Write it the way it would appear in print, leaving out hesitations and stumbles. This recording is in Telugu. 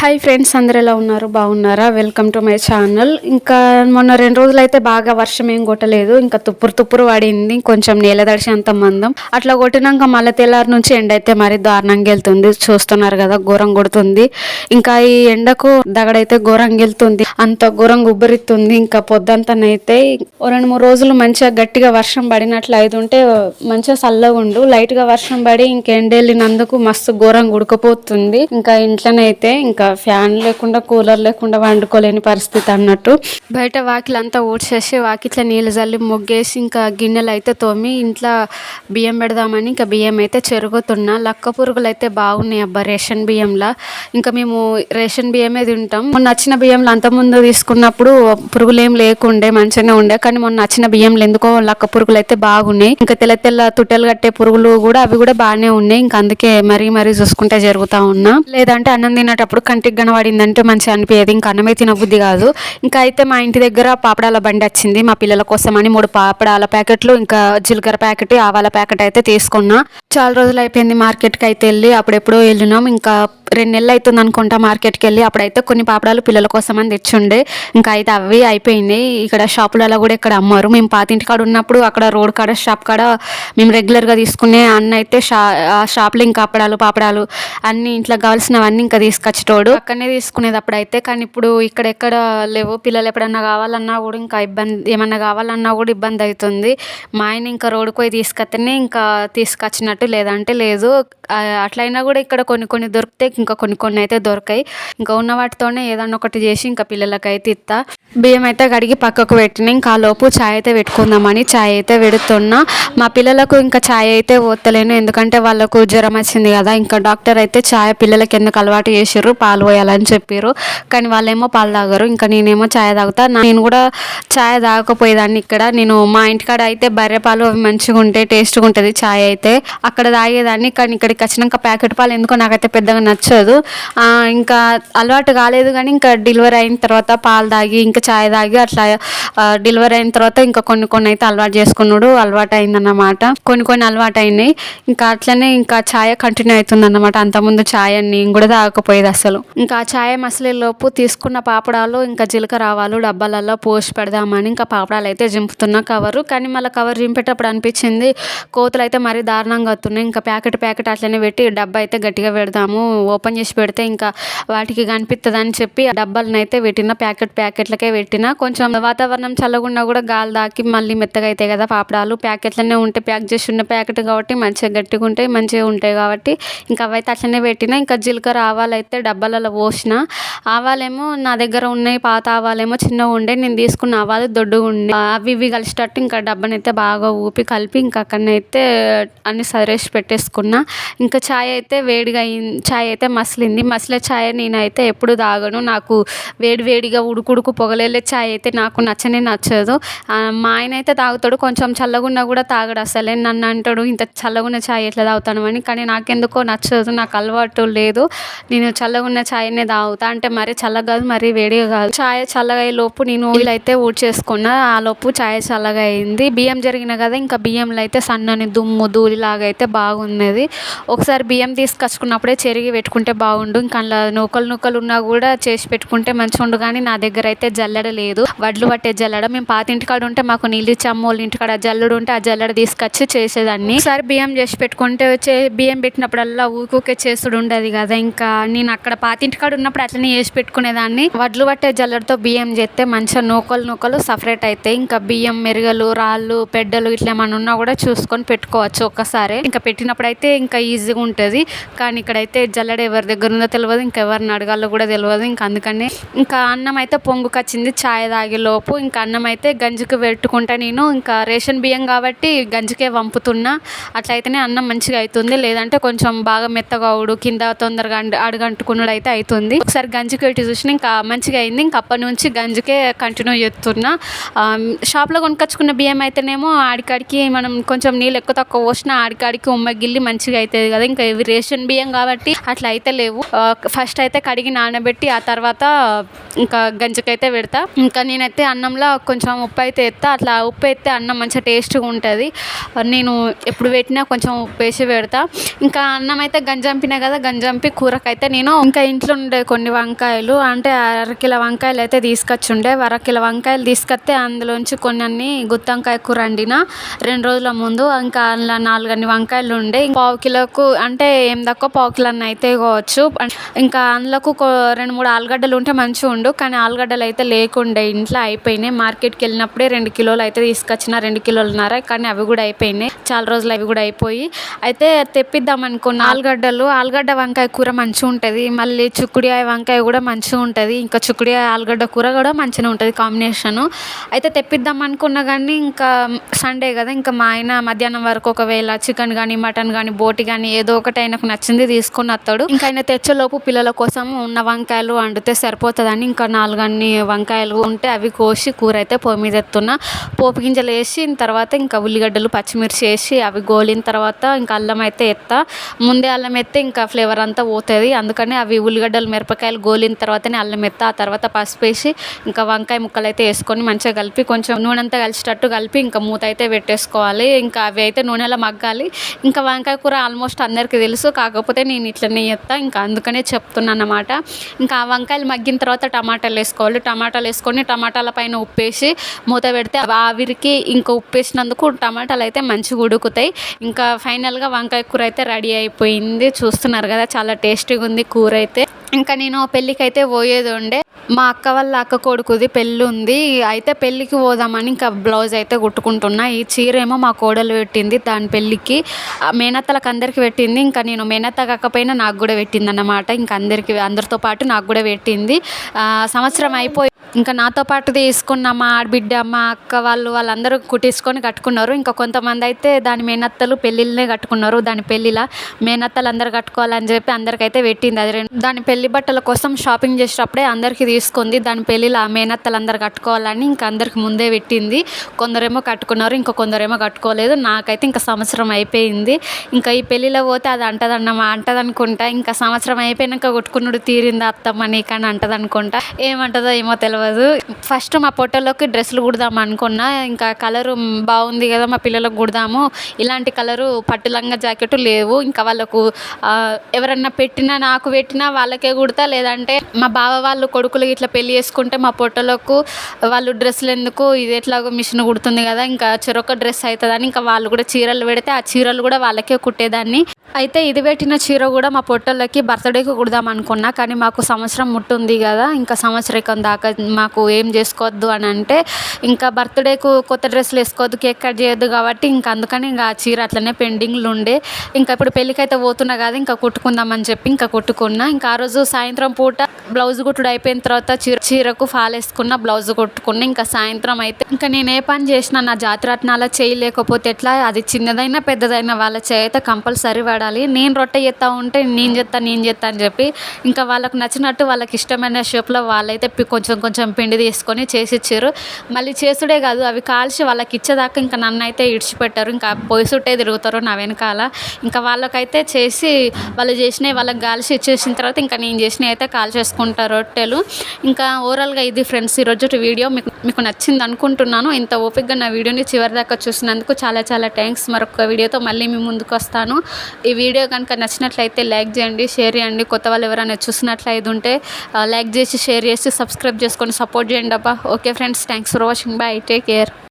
హాయ్ ఫ్రెండ్స్, అందరు ఎలా ఉన్నారు? బాగున్నారా? Welcome to my channel. ఇంకా మొన్న 2 రోజులైతే బాగా వర్షం ఏం కొట్టలేదు, ఇంకా తుప్పురు పడింది, కొంచెం నేల తడిసి అంత మందం అట్లా కొట్టినాక మళ్ళీ తెల్లారి నుంచి ఎండ అయితే మరీ దారుణంగా వెళ్తుంది. చూస్తున్నారు కదా, ఘోరం కొడుతుంది. ఇంకా ఈ ఎండకు దగడైతే ఘోరంగా వెళ్తుంది, అంత ఘోరంగా ఉబ్బరిస్తుంది. ఇంకా పొద్దంతనైతే 2-3 రోజులు మంచిగా గట్టిగా వర్షం పడినట్లు అయితే మంచిగా చల్లగా ఉండు. లైట్ గా వర్షం పడి ఇంకా ఎండెళ్ళినందుకు మస్తు ఘోరంగా ఉడకపోతుంది. ఇంకా ఇంట్లోనైతే ఇంకా ఫ్యాన్ లేకుండా కూలర్ లేకుండా వండుకోలేని పరిస్థితి అన్నట్టు. బయట వాకిలంతా ఊడ్చేసి వాకిట్లో నీళ్ళు చల్లి ముగ్గేసి ఇంకా గిన్నెలు అయితే తోమి ఇంట్లో బియ్యం పెడదామని ఇంకా బియ్యం అయితే చెరుగుతున్నా. లక్క పురుగులు అయితే బాగున్నాయి అబ్బా రేషన్ బియ్యంలా. ఇంకా మేము రేషన్ బియ్యమే తింటాం. మొన్న వచ్చిన బియ్యంలో అంతకుముందు తీసుకున్నప్పుడు పురుగులు ఏం లేకుండే, మంచిగానే ఉండే. కానీ మొన్న వచ్చిన బియ్యంలో ఎందుకో లక్క పురుగులు అయితే బాగున్నాయి. ఇంకా తెల్ల తుట్టెలు కట్టే పురుగులు కూడా అవి కూడా బాగానే ఉన్నాయి. ఇంకా అందుకే మరీ చూసుకుంటే జరుగుతా ఉన్నా. లేదంటే అన్నం తినేటప్పుడు కంటికి కనబడిందంటే మంచిగా అనిపించేది, ఇంకా అన్నమే తినబుద్ధి కాదు. ఇంకా అయితే మా ఇంటి దగ్గర పాపడాల బండి వచ్చింది. మా పిల్లల కోసం అని 3 పాపడాల ప్యాకెట్లు, ఇంకా జీలకర్ర ప్యాకెట్, ఆవాల ప్యాకెట్ అయితే తీసుకున్నా. చాలా రోజులు అయిపోయింది మార్కెట్కి అయితే వెళ్ళి. అప్పుడెప్పుడో వెళ్ళినాం. ఇంకా 2 నెలలు అవుతుంది అనుకుంటా మార్కెట్కి వెళ్ళి. అప్పుడైతే కొన్ని పాపడాలు పిల్లల కోసం అని తెచ్చుండే. ఇంకా అయితే అవి అయిపోయినాయి. ఇక్కడ షాపులలో కూడా ఇక్కడ అమ్మారు. మేము పాతింటి కాడ ఉన్నప్పుడు అక్కడ రోడ్ కాడ షాప్ కాడ మేము రెగ్యులర్గా తీసుకునే అన్న అయితే ఆ షాప్లో ఇంకా అప్పడాలు పాపడాలు అన్ని ఇంట్లో కావాల్సినవన్నీ ఇంకా తీసుకొచ్చేటోడు. అక్కడనే తీసుకునేది అప్పుడైతే. కానీ ఇప్పుడు ఇక్కడెక్కడ లేవు. పిల్లలు ఎప్పుడన్నా కావాలన్నా కూడా ఇంకా ఇబ్బంది, ఏమన్నా కావాలన్నా కూడా ఇబ్బంది అవుతుంది. మా ఆయన ఇంకా రోడ్డుకు పోయి తీసుకొస్తేనే ఇంకా తీసుకొచ్చినట్టు, లేదంటే లేదు. అట్లయినా కూడా ఇక్కడ కొన్ని దొరికితే, ఇంకా కొన్ని అయితే దొరకాయి. ఇంకా ఉన్న వాటితోనే ఏదన్నా ఒకటి చేసి ఇంకా పిల్లలకైతే ఇస్తా. బియ్యం అయితే కడిగి పక్కకు పెట్టిన. ఇంకా ఆ లోపు ఛాయ్ అయితే పెట్టుకుందామని ఛాయ్ అయితే పెడుతున్నా. మా పిల్లలకు ఇంకా ఛాయ్ అయితే పోతలేను, ఎందుకంటే వాళ్ళకు జ్వరం వచ్చింది కదా. ఇంకా డాక్టర్ అయితే ఛాయ్ పిల్లలకి ఎందుకు అలవాటు చేసిర్రు, పాలు పోయాలని చెప్పారు. కానీ వాళ్ళేమో పాలు తాగరు, ఇంకా నేనేమో ఛాయ్ తాగుతా. నేను కూడా ఛాయ్ తాగకపోయేదాన్ని. ఇక్కడ నేను మా ఇంటికాడ అయితే బర్రె పాలు అవి మంచిగా ఉంటాయి, టేస్ట్గా ఉంటుంది ఛాయ్ అయితే. అక్కడ తాగేదాన్ని. కానీ ఇక్కడికి వచ్చినాక ప్యాకెట్ పాలు ఎందుకో నాకైతే పెద్దగా నచ్చదు. ఇంకా అలవాటు కాలేదు. కానీ ఇంకా డెలివరీ అయిన తర్వాత పాలు తాగి ఇంకా ఛాయ్ తాగి అట్లా డెలివరీ అయిన తర్వాత ఇంకా కొన్ని అయితే అలవాటు చేసుకున్నాడు. అలవాటు అయిందన్నమాట. కొన్ని అలవాటు అయినాయి. ఇంకా అట్లనే ఇంకా ఛాయ్ కంటిన్యూ అవుతుంది అన్నమాట. అంతకుముందు ఛాయ్ అని నేను కూడా తాగకపోయేది అసలు. ఇంకా ఆ ఛాయ్ మసలే లోపు తీసుకున్న పాపడాలు ఇంకా జీలకర్ర ఆవాలు డబ్బాలలో పోసి పెడదామని ఇంకా పాపడాలు అయితే జింపుతున్నా కవరు. కానీ మళ్ళీ కవర్ జింపేటప్పుడు అనిపించింది కోతులు అయితే మరీ దారుణంగా వస్తున్నాయి. ఇంకా ప్యాకెట్ అట్లనే పెట్టి డబ్బా అయితే గట్టిగా పెడదాము, ఓపెన్ చేసి పెడితే ఇంకా వాటికి కనిపిస్తుంది అని చెప్పి డబ్బాలను అయితే పెట్టిన. ప్యాకెట్లకే పెట్టిన. కొంచెం వాతావరణం చల్లగున్నా కూడా గాలి దాకి మళ్ళీ మెత్తగా అవుతాయి కదా పాపడాలు. ప్యాకెట్లనే ఉంటే ప్యాక్ చేసి ఉన్న ప్యాకెట్ కాబట్టి మంచిగా గట్టిగా ఉంటాయి, మంచిగా ఉంటాయి కాబట్టి ఇంకా అవైతే అట్లనే పెట్టిన. ఇంకా జీలకర్ర ఆవాలు అయితే డబ్బాలలో పోసిన. ఆవాలేమో నా దగ్గర ఉన్నాయి, పాత ఆవాలేమో చిన్నగా ఉండే. నేను తీసుకున్న ఆవాలు దొడ్డుగా ఉండే. అవి ఇవి కలిసేటట్టు ఇంకా డబ్బానైతే బాగా ఊపి కలిపి ఇంకా అక్కడనైతే అన్ని సరేసి పెట్టేసుకున్నా. ఇంకా ఛాయ్ అయితే వేడిగా అయింది. ఛాయ్ అయితే మసిలే ఛాయ్ నేనైతే ఎప్పుడు తాగను. నాకు వేడిగా ఉడుకుడుకు పొగలేలే ఛాయ్ అయితే నాకు నచ్చదు. మా ఆయన అయితే తాగుతాడు, కొంచెం చల్లగున్నా కూడా తాగడు అసలే. నన్ను అంటాడు ఇంత చల్లగున్న ఛాయ్ ఎట్లా తాగుతాను అని. కానీ నాకెందుకో నచ్చదు, నాకు అలవాటు లేదు. నేను చల్లగున్న ఛాయ్నే తాగుతా. అంటే మరీ చల్లగా కాదు, మరీ వేడిగా కాదు. ఛాయ్ చల్లగా అయ్యే లోపు నేను నీళ్ళు అయితే ఊడ్చేసుకున్నా. ఆ లోపు ఛాయ్ చల్లగా అయింది. బియ్యం జరిగిన కదా, ఇంకా బియ్యంలో అయితే సన్నని దుమ్ము ధూళిలాగా అయితే బాగున్నది. ఒకసారి బియ్యం తీసుకొచ్చుకున్నప్పుడే చెరిగి పెట్టుకుంటే బాగుండు. ఇంకా అందులో నూకలు ఉన్నా కూడా చేసి పెట్టుకుంటే మంచిగా ఉండు. కానీ నా దగ్గర అయితే జల్లెడ లేదు, వడ్లు పట్టే జల్లెడ. మేము పాతింటికాడ ఉంటే మాకు నీళ్ళు ఇచ్చి అమ్మోళ్ళ ఇంటికాడ జల్లెడు ఉంటే ఆ జల్లెడ తీసుకొచ్చి చేసేదాన్ని. ఒకసారి బియ్యం చేసి పెట్టుకుంటే బియ్యం పెట్టినప్పుడల్లా ఊకే చేసుడు ఉండదు కదా. ఇంకా నేను అక్కడ పాతింటికాడ ఉన్నప్పుడు అట్లనే చేసి పెట్టుకునేదాన్ని. వడ్లు పట్టే జల్లెడతో బియ్యం చేస్తే మంచిగా నూకలు సపరేట్ అవుతాయి. ఇంకా బియ్యం మెరుగలు, రాళ్ళు, పెడ్డలు ఇట్లా ఏమన్నా ఉన్నా కూడా చూసుకొని పెట్టుకోవచ్చు ఒక్కసారి. ఇంకా పెట్టినప్పుడు అయితే ఇంకా ఈజీగా ఉంటుంది. కానీ ఇక్కడైతే జల్లెడ ఎవరి దగ్గర ఉందో తెలియదు, ఇంకెవరిని అడగాలో కూడా తెలియదు. ఇంకా అందుకని ఇంకా అన్నం అయితే పొంగుకొచ్చింది ఛాయ్ తాగే లోపు. ఇంకా అన్నం అయితే గంజికి పెట్టుకుంటా నేను. ఇంకా రేషన్ బియ్యం కాబట్టి గంజికే వంపుతున్నా. అట్లయితేనే అన్నం మంచిగా అవుతుంది, లేదంటే కొంచెం బాగా మెత్తగా అవుడు, కింద తొందరగా అడుగంటుకున్నాడు అయితే అవుతుంది. ఒకసారి గంజికి పెట్టి చూసిన ఇంకా మంచిగా అయింది. ఇంకా అప్పటి నుంచి గంజికే కంటిన్యూ చేస్తున్నా. షాప్లో కొనుకొచ్చుకున్న బియ్యం అయితేనేమో ఆడికాడికి మనం కొంచెం నీళ్ళు ఎక్కువ తక్కువ పోసినా ఆడికాడికి ఉమ్మగిల్లి మంచిగా అవుతుంది కదా. ఇంకా ఇవి రేషన్ బియ్యం కాబట్టి అట్లా అయితే లేవు. ఫస్ట్ అయితే కడిగి నానబెట్టి ఆ తర్వాత ఇంకా గంజికైతే పెడతా. ఇంకా నేనైతే అన్నంలో కొంచెం ఉప్పు అయితే ఎత్తా. అట్లా ఉప్పు ఎత్తే అన్నం మంచిగా టేస్ట్గా ఉంటుంది. నేను ఎప్పుడు పెట్టినా కొంచెం ఉప్పు వేసి పెడతా. ఇంకా అన్నం అయితే గంజంపినా కదా, గంజంపి కూరకైతే నేను ఇంకా ఇంట్లో ఉండే కొన్ని వంకాయలు అంటే అరకిలో వంకాయలు అయితే తీసుకొచ్చుండే. అరకిలో వంకాయలు తీసుకొస్తే అందులోంచి కొన్ని గుత్తొంకాయ కూర వండిన 2 రోజుల ముందు. ఇంకా అందులో 4 వంకాయలు ఉండే. పావు కిలోకు అంటే ఏం తక్కువ పావు కిలో అయితే కావచ్చు. ఇంకా అందులోకి 2-3 ఆలుగడ్డలు ఉంటే మంచిగా ఉండు, కానీ ఆలుగడ్డలు అయితే లేకుండే, ఇంట్లో అయిపోయినాయి. మార్కెట్కి వెళ్ళినప్పుడే 2 కిలోలు అయితే తీసుకొచ్చిన, 2 కిలోలున్నర, కానీ అవి కూడా అయిపోయినాయి. చాలా రోజులు అవి కూడా అయిపోయి అయితే తెప్పిద్దాం అనుకున్న ఆలుగడ్డ వంకాయ కూర మంచిగా ఉంటుంది. మళ్ళీ చిక్కుడుకాయ వంకాయ కూడా మంచిగా ఉంటుంది. ఇంకా చిక్కుడుకాయ ఆలుగడ్డ కూర కూడా మంచిగా ఉంటుంది కాంబినేషను. అయితే తెప్పిద్దాం అనుకున్నా కానీ ఇంకా సండే కదా, ఇంకా మా ఆయన మధ్యాహ్నం వరకు ఒకవేళ చికెన్ కానీ మటన్ కానీ బోటి కానీ ఏదో ఒకటి ఆయనకు నచ్చింది తీసుకొని వస్తాడు. ఇంకా ఆయన తెచ్చేలోపు పిల్లల కోసం ఉన్న వంకాయలు వండితే సరిపోతుందని ఇంకా 4 వంకాయలు ఉంటే అవి కోసి కూర అయితే పొయ్యి మీద ఎత్తున్నా. పోపు గింజలు వేసిన తర్వాత ఇంకా ఉల్లిగడ్డలు పచ్చిమిర్చి వేసి అవి గోలిన తర్వాత ఇంకా అల్లం అయితే ముందే అల్లం ఎత్తే ఇంకా ఫ్లేవర్ అంతా పోతుంది. అందుకని అవి ఉల్లిగడ్డలు మిరపకాయలు గోలిన తర్వాతనే అల్లం ఆ తర్వాత పసుపు వేసి ఇంకా వంకాయ ముక్కలు అయితే వేసుకొని మంచిగా కలిపి కొంచెం నూనె అంతా కలిసేటట్టు కలిపి ఇంకా మూత అయితే పెట్టేసుకోవాలి. ఇంకా అవి అయితే నూనెలో మగ్గాలి. ఇంకా వంకాయ కూర ఆల్మోస్ట్ అందరికీ తెలుసు, కాకపోతే నేను ఇట్లనే చేస్తా, ఇంకా అందుకనే చెప్తున్నాను అన్నమాట. ఇంకా ఆ వంకాయలు మగ్గిన తర్వాత టమాటాలు వేసుకోవాలి. టమాటాలు వేసుకొని టమాటాల పైన ఉప్పేసి మూత పెడితే ఆవిరికి ఇంకా ఉప్పు వేసినందుకు టమాటాలు అయితే మంచిగా ఉడుకుతాయి. ఇంకా ఫైనల్గా వంకాయ కూర అయితే రెడీ అయిపోయింది. చూస్తున్నారు కదా, చాలా టేస్టీగా ఉంది కూర అయితే. ఇంకా నేను పెళ్ళికి అయితే పోయేది ఉండే, మా అక్క వాళ్ళ అక్క కొడుకుది పెళ్ళి ఉంది. అయితే పెళ్ళికి పోదామని ఇంకా బ్లౌజ్ అయితే కుట్టుకుంటున్నా. ఈ చీర ఏమో మా కోడలు పెట్టింది, దాని పెళ్ళికి మేనత్తలకు అందరికి పెట్టింది. ఇంకా నేను మేనత్త కాకపోయినా నాకు కూడా పెట్టింది అన్నమాట. ఇంకా అందరితో పాటు నాకు కూడా పెట్టింది. సంవత్సరం అయిపోయి ఇంకా నాతో పాటు తీసుకున్న మా ఆడబిడ్డ మా అక్క వాళ్ళందరూ కుట్టించుకొని కట్టుకున్నారు. ఇంకా కొంతమంది అయితే దాని మేనత్తలు పెళ్ళిళ్ళనే కట్టుకున్నారు. దాని పెళ్ళిలా మేనత్తలు అందరు కట్టుకోవాలని చెప్పి అందరికైతే పెట్టింది. అది దాని పెళ్లి బట్టల కోసం షాపింగ్ చేసేటప్పుడే అందరికీ తీసుకుంది. దాని పెళ్ళిలో మేనత్తలు అందరు కట్టుకోవాలని ఇంకా అందరికి ముందే పెట్టింది. కొందరేమో కట్టుకున్నారు, ఇంకా కొందరేమో కట్టుకోలేదు. నాకైతే ఇంకా సంవత్సరం అయిపోయింది. ఇంకా ఈ పెళ్ళిలో పోతే అది అంటదనుకుంటా. ఇంకా సంవత్సరం అయిపోయినాక కొట్టుకున్నాడు తీరింది అత్తమ్మ నీకని అంటదనుకుంటా. ఏమంటదో ఏమో తెలియదు. ఫస్ట్ మా పొట్టలోకి డ్రెస్సులు కుడదాం అనుకున్నా. ఇంకా కలరు బాగుంది కదా, మా పిల్లలకు కుడదాము. ఇలాంటి కలరు పట్టు లంగా జాకెట్ లేవు. ఇంకా వాళ్ళకు ఎవరన్నా పెట్టినా నాకు పెట్టినా వాళ్ళకే కుడతా, లేదంటే మా బావ వాళ్ళు కొడుకులు ఇట్లా పెళ్లి చేసుకుంటే మా పొట్టలకు వాళ్ళు డ్రెస్సులు ఎందుకు, ఇది ఎట్లాగో మిషన్ కుడుతుంది కదా, ఇంకా చెరొక డ్రెస్ అవుతుందని ఇంకా వాళ్ళు కూడా చీరలు పెడితే ఆ చీరలు కూడా వాళ్ళకే కుట్టేదాన్ని. అయితే ఇది పెట్టిన చీర కూడా మా పొట్టలకి బర్త్డేకి కుడదాం అనుకున్నా, కానీ మాకు సంవత్సరం ముట్టుంది కదా, ఇంకా సంవత్సరం దాకా మాకు ఏం చేసుకోవద్దు అని అంటే ఇంకా బర్త్డేకు కొత్త డ్రెస్సులు వేసుకోవద్దు, కేక్ కట్ చేయొద్దు కాబట్టి ఇంకా అందుకని ఇంకా ఆ చీర అట్లనే పెండింగ్లు ఉండే. ఇంకా ఇప్పుడు పెళ్ళికైతే పోతున్నా కదా, ఇంకా కుట్టుకుందామని చెప్పి ఇంకా కుట్టుకున్నా. ఇంకా ఆ రోజు సాయంత్రం పూట బ్లౌజ్ కుట్టుడు అయిపోయిన తర్వాత చీరకు ఫాల్ వేసుకున్న, బ్లౌజ్ కుట్టుకున్నా. ఇంకా సాయంత్రం అయితే ఇంకా నేను ఏ పని చేసినా నా జాతిరత్నాల చేయలేకపోతే ఎట్లా, అది చిన్నదైనా పెద్దదైనా వాళ్ళ చేయి అయితే కంపల్సరీ వాడాలి. నేను రొట్టె చేస్తా ఉంటే నేను చేస్తా అని చెప్పి ఇంకా వాళ్ళకు నచ్చినట్టు వాళ్ళకి ఇష్టమైన షేప్లో వాళ్ళైతే కొంచెం పిండి తీసుకొని చేసి ఇచ్చారు. మళ్ళీ చేసుడే కాదు, అవి కాల్చి వాళ్ళకి ఇచ్చేదాకా ఇంకా నన్ను అయితే ఇడిచిపెట్టారు. ఇంకా పొయ్యి చుట్టే తిరుగుతారు నా వెనకాల. ఇంకా వాళ్ళకైతే చేసి వాళ్ళు చేసినవి వాళ్ళకి కాల్చి ఇచ్చేసిన తర్వాత ఇంకా నేను చేసినవి అయితే కాల్చేసుకుంటారు రొట్టెలు. ఇంకా ఓవరాల్గా ఇది ఫ్రెండ్స్ ఈరోజు వీడియో. మీకు నచ్చింది అనుకుంటున్నాను. ఇంత ఓపికగా నా వీడియోని చివరి దాకా చూసినందుకు చాలా థ్యాంక్స్. మరొక వీడియోతో మళ్ళీ మీ ముందుకు వస్తాను. ఈ వీడియో కనుక నచ్చినట్లయితే లైక్ చేయండి, షేర్ చేయండి. కొత్త వాళ్ళు ఎవరైనా చూసినట్లయితే ఉంటే లైక్ చేసి షేర్ చేసి సబ్స్క్రైబ్ చేసుకొని సపోర్ట్ చేయండి అబ్బా. Okay friends, thanks for watching. By, take care.